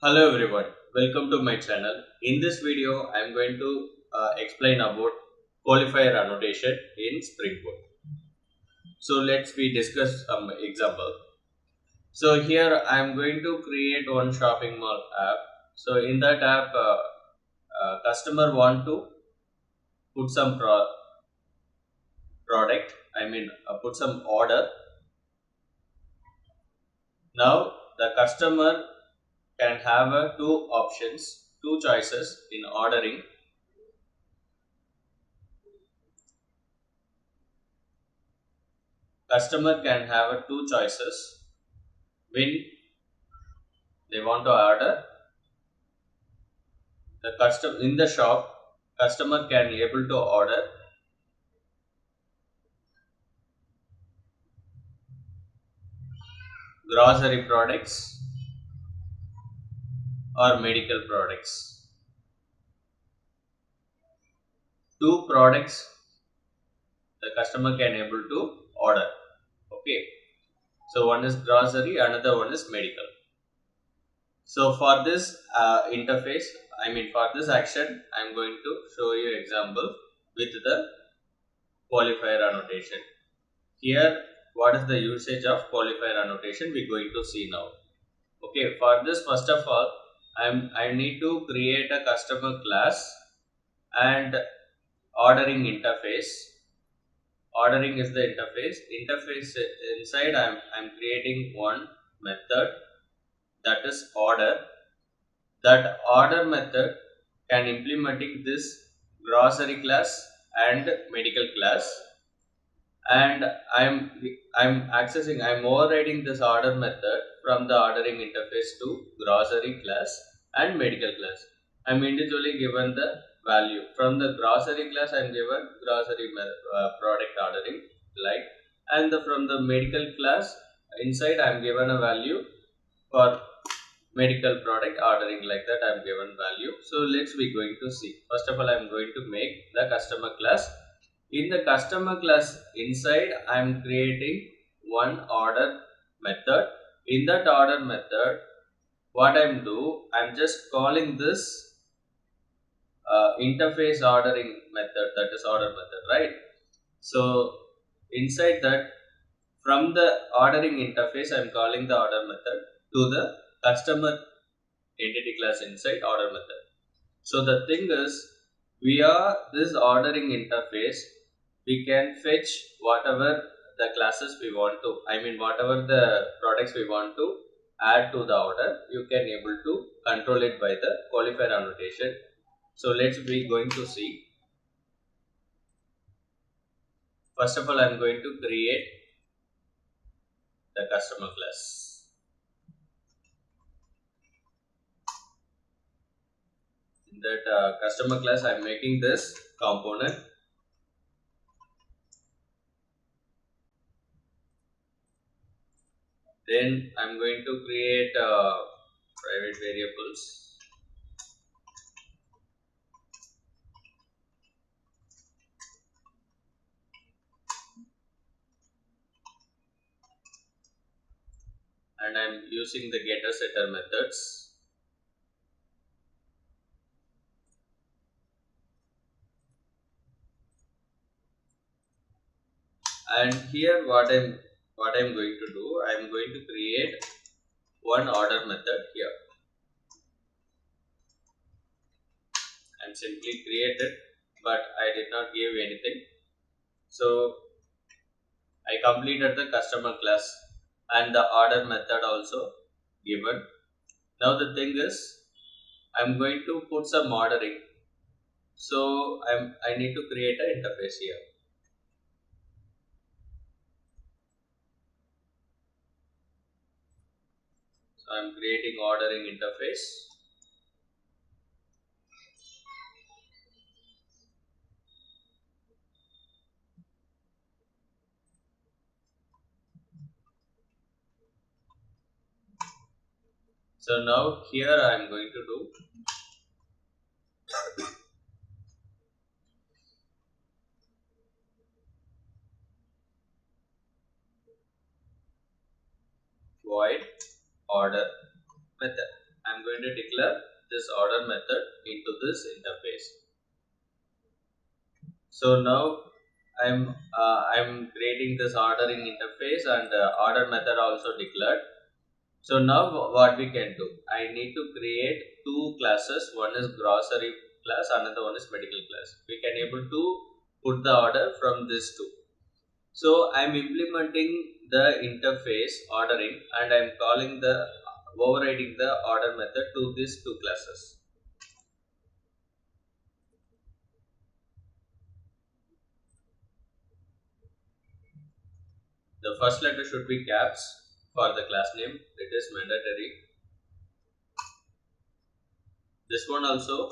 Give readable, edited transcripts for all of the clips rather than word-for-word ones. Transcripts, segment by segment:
Hello everyone, welcome to my channel. In this video, I am going to explain about qualifier annotation in Spring Boot. So let's we discuss some example. So here I am going to create one shopping mall app. So in that app, customer want to put some product. Put some order. Now the customer can have two options, two choices in ordering. Customer can have two choices when they want to order. The custom in the shop, customer can able to order grocery products or medical products. Two products the customer can able to order. Okay, so one is grocery, another one is medical. So for this interface, for this action, I am going to show you example with the qualifier annotation. Here, what is the usage of qualifier annotation? We are going to see now. Okay, for this, first of all, I need to create a customer class and ordering interface. Ordering is the interface. Interface inside, I'm creating one method, that is order. That order method can implementing this grocery class and medical class, and I'm overriding this order method from the ordering interface to grocery class and medical class. I'm individually given the value. From the grocery class, I'm given grocery product ordering, like, and from the medical class inside, I'm given a value for medical product ordering, like that I'm given value. So let's be going to see. First of all, I'm going to make the customer class. In the customer class inside, I'm creating one order method. In that order method, what I'm just calling this interface ordering method, that is order method, right? So inside that, from the ordering interface, I'm calling the order method to the customer entity class inside order method. So the thing is, via this ordering interface, we can fetch whatever the classes we want to, whatever the products we want to add to the order, you can able to control it by the qualifier annotation. So let's be going to see. First of all, I'm going to create the customer class. In that customer class, I'm making this component. Then I'm going to create private variables. And I'm using the getter setter methods. And here what I'm going to do, I'm going to create one order method here. I'm simply created, but I did not give anything. So I completed the customer class and the order method also given. Now the thing is, I'm going to put some ordering. So I need to create an interface here. So I'm creating ordering interface. So now here I'm going to do void order method. I'm going to declare this order method into this interface. So now I'm creating this ordering interface and order method also declared. So now what we can do, I need to create two classes. One is grocery class, another one is medical class. We can able to put the order from these two. So I'm implementing the interface ordering and I'm calling the overriding the order method to these two classes. The first letter should be caps for the class name. It is mandatory. This one also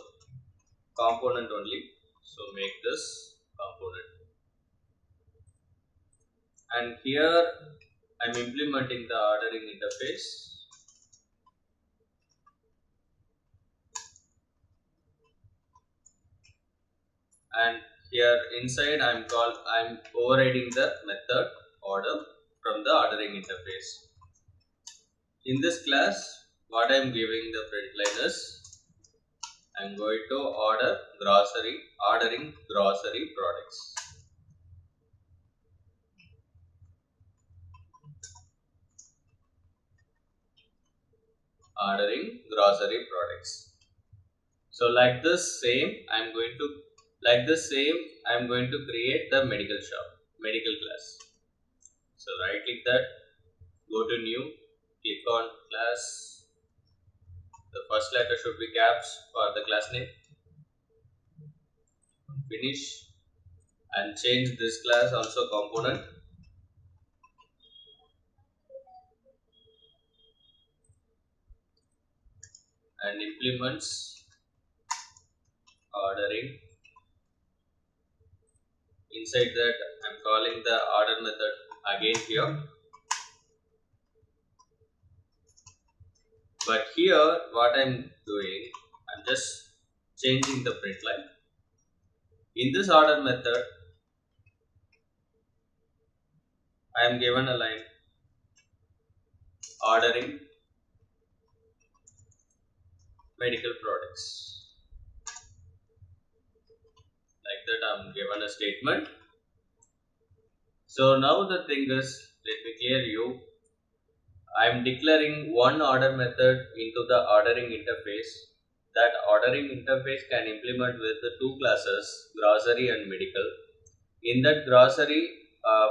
component only. So make this component. And here I'm implementing the ordering interface. And here inside I'm overriding the method order from the ordering interface. In this class, what I'm giving the print line is I'm going to ordering grocery products. Ordering grocery products. So like this same, I'm going to create the medical class. So right click that, go to new, click on class. The first letter should be caps for the class name. Finish and change this class also component. And implements ordering. Inside that I'm calling the order method again here. But here what I'm doing, I'm just changing the print line. In this order method, I am given a line ordering medical products. Like that I'm given a statement. So now the thing is, let me clear you. I am declaring one order method into the ordering interface. That ordering interface can implement with the two classes, grocery and medical. In that grocery,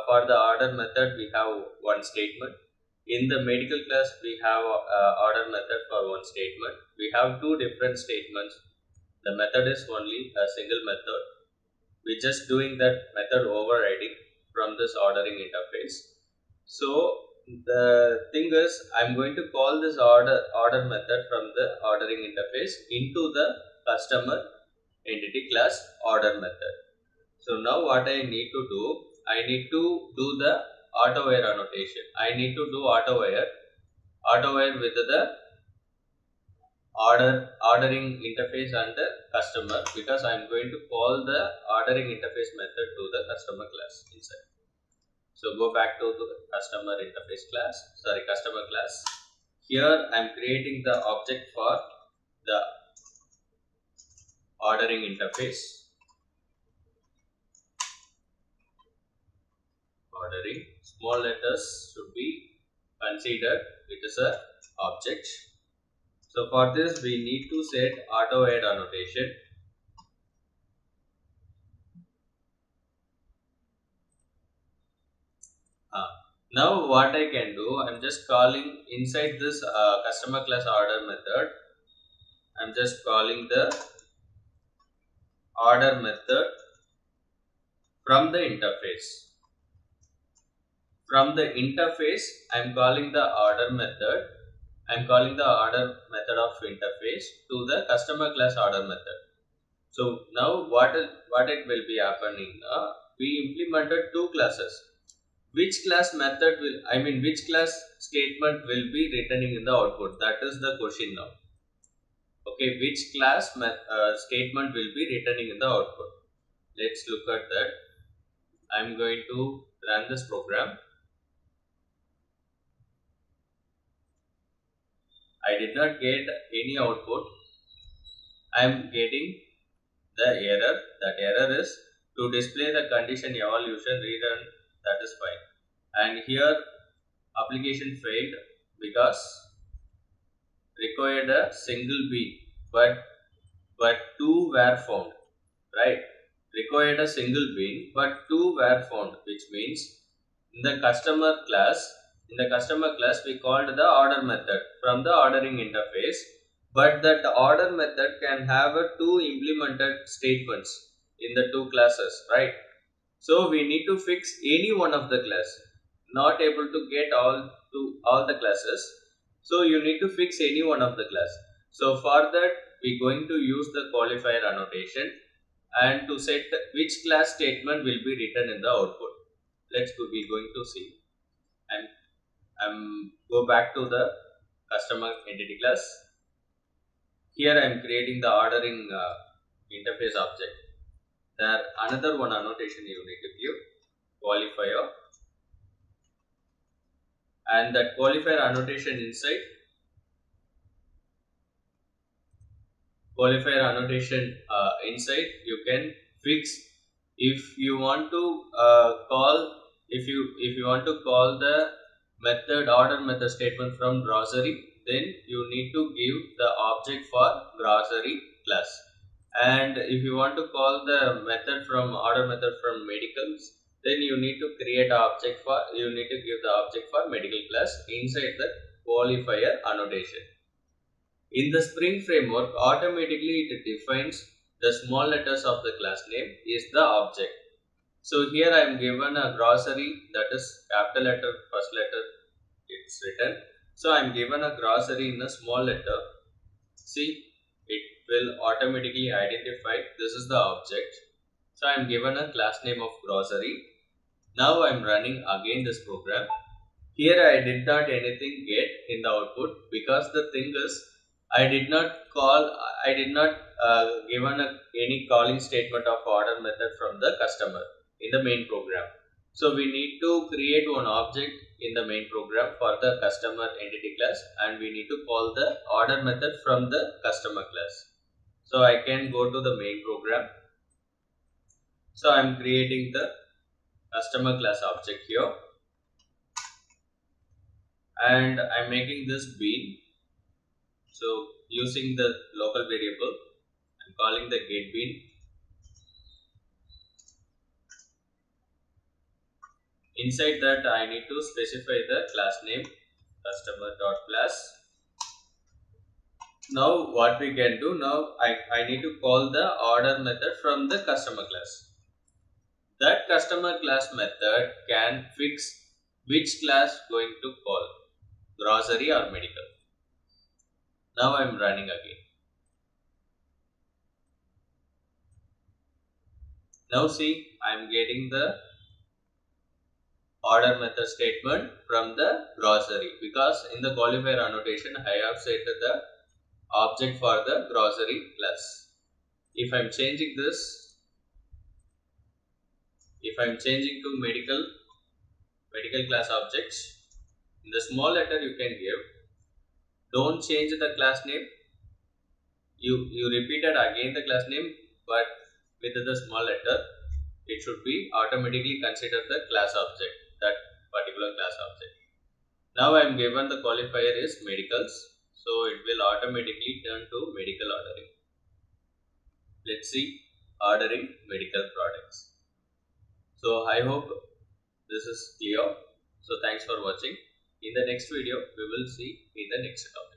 for the order method, we have one statement. In the medical class, we have order method for one statement. We have two different statements. The method is only a single method. We're just doing that method overriding from this ordering interface. So the thing is, I'm going to call this order method from the ordering interface into the customer entity class order method. So now what I need to do, I need to do the auto-wire annotation. I need to do auto-wire with the ordering interface and the customer, because I am going to call the ordering interface method to the customer class inside. So go back to the customer class. Here I am creating the object for the ordering interface. Ordering, small letters should be considered. It is a object. So for this we need to set auto-add annotation. Now what I can do, I'm just calling inside this customer class order method. I'm just calling the order method from the interface. From the interface, I'm calling the order method. I'm calling the order method of interface to the customer class order method. So now what it will be happening? We implemented two classes. Which class statement will be returning in the output? That is the question now. Okay, which class statement will be returning in the output? Let's look at that. I'm going to run this program. I did not get any output. I am getting the error. That error is to display the condition evaluation rerun, that is fine. And here application failed because required a single bean, but two were found, right? Required a single bean, but two were found, which means in the customer class, we called the order method from the ordering interface, but that order method can have a two implemented statements in the two classes, right? So we need to fix any one of the class, not able to get all the classes. So you need to fix any one of the class. So for that we going to use the qualifier annotation and to set which class statement will be written in the output. Let's go. We going to see. And go back to the customer entity class. Here I am creating the ordering interface object. There another one annotation you need to give, qualifier, and that qualifier annotation inside you can fix if you want to call if you want to call the order method statement from grocery, then you need to give the object for grocery class. And if you want to call the order method from medicals, then you need to give the object for medical class inside the qualifier annotation. In the Spring framework, automatically it defines the small letters of the class name is the object. So here I am given a grocery, that is capital letter, first letter it's written. So I am given a grocery in a small letter. See, it will automatically identify this is the object. So I am given a class name of grocery. Now I am running again this program. Here I did not anything get in the output because the thing is I did not given any calling statement of order method from the customer in the main program. So we need to create one object in the main program for the customer entity class, and we need to call the order method from the customer class. So I can go to the main program. So I am creating the customer class object here, and I am making this bean. So using the local variable, I am calling the get bean. Inside that I need to specify the class name customer.class. Now what we can do, now I need to call the order method from the customer class. That customer class method can fix which class going to call, grocery or medical. Now I am running again. Now see, I am getting the order method statement from the grocery because in the qualifier annotation I have set the object for the grocery class. If I am changing this, if I am changing to medical class objects, in the small letter you can give, don't change the class name, you repeated again the class name, but with the small letter it should be automatically consider the class object, that particular class object. Now I am given the qualifier is medicals, so it will automatically turn to medical ordering. Let's see ordering medical products. So I hope this is clear. So thanks for watching. In the next video we will see in the next topic.